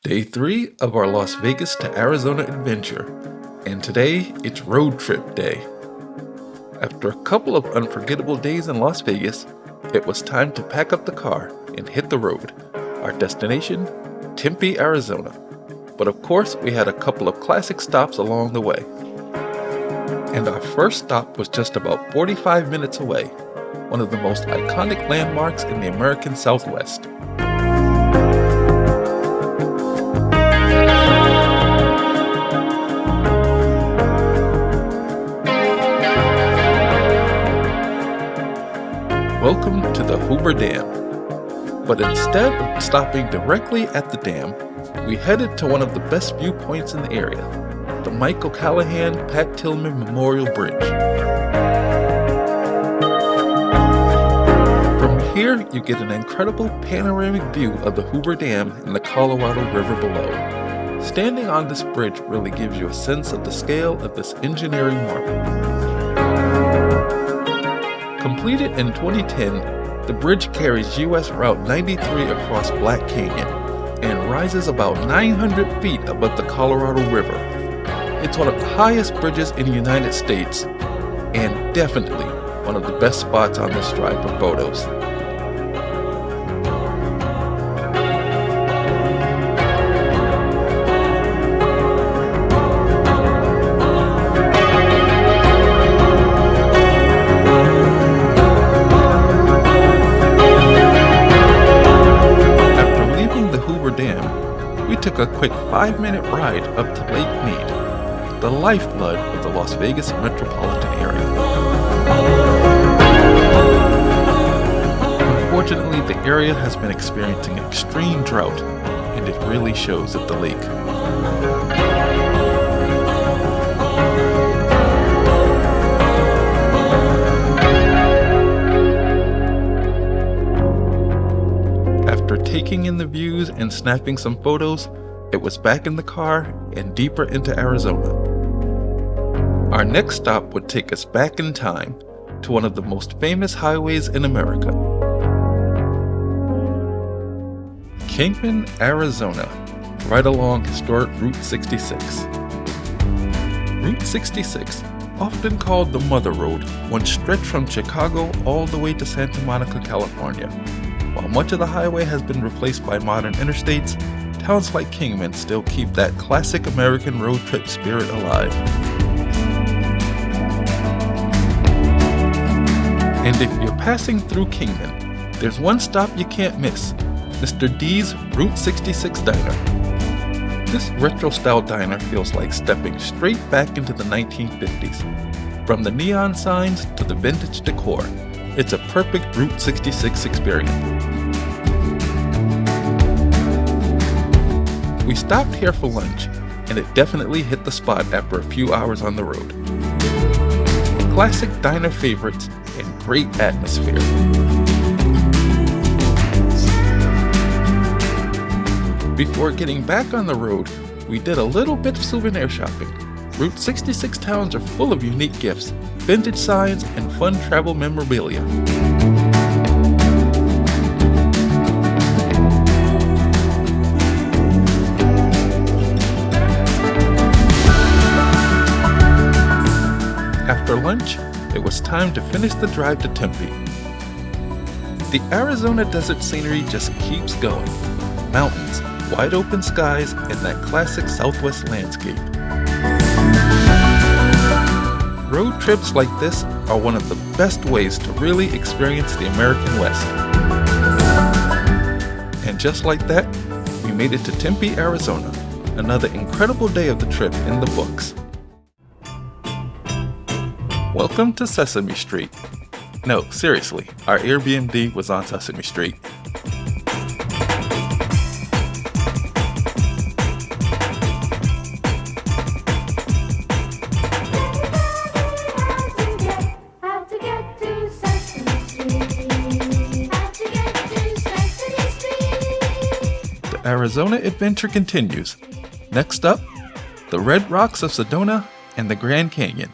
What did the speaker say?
Day 3 of our Las Vegas to Arizona adventure, and today it's road trip day. After a couple of unforgettable days in Las Vegas, it was time to pack up the car and hit the road. Our destination, Tempe, Arizona. But of course, we had a couple of classic stops along the way. And our first stop was just about 45 minutes away, one of the most iconic landmarks in the American Southwest. Welcome to the Hoover Dam. But instead of stopping directly at the dam, we headed to one of the best viewpoints in the area, the Michael Tillman Memorial Bridge. From here, you get an incredible panoramic view of the Hoover Dam and the Colorado River below. Standing on this bridge really gives you a sense of the scale of this engineering marvel. Completed in 2010, the bridge carries US Route 93 across Black Canyon and rises about 900 feet above the Colorado River. It's one of the highest bridges in the United States and definitely one of the best spots on this drive for photos. We took a quick 5-minute ride up to Lake Mead, the lifeblood of the Las Vegas metropolitan area. Unfortunately, the area has been experiencing extreme drought, and it really shows at the lake. After taking in the views and snapping some photos, it was back in the car and deeper into Arizona. Our next stop would take us back in time to one of the most famous highways in America. Kingman, Arizona, right along historic Route 66. Route 66, often called the Mother Road, once stretched from Chicago all the way to Santa Monica, California. While much of the highway has been replaced by modern interstates, towns like Kingman still keep that classic American road trip spirit alive. And if you're passing through Kingman, there's one stop you can't miss, Mr. D's Route 66 Diner. This retro-style diner feels like stepping straight back into the 1950s. From the neon signs to the vintage decor, it's a perfect Route 66 experience. We stopped here for lunch, and it definitely hit the spot after a few hours on the road. Classic diner favorites and great atmosphere. Before getting back on the road, we did a little bit of souvenir shopping. Route 66 towns are full of unique gifts, vintage signs, and fun travel memorabilia. After lunch, it was time to finish the drive to Tempe. The Arizona desert scenery just keeps going. Mountains, wide open skies, and that classic Southwest landscape. Road trips like this are one of the best ways to really experience the American West. And just like that, we made it to Tempe, Arizona. Another incredible day of the trip in the books. Welcome to Sesame Street. No, seriously, our Airbnb was on Sesame Street. The Arizona adventure continues. Next up, the Red Rocks of Sedona and the Grand Canyon.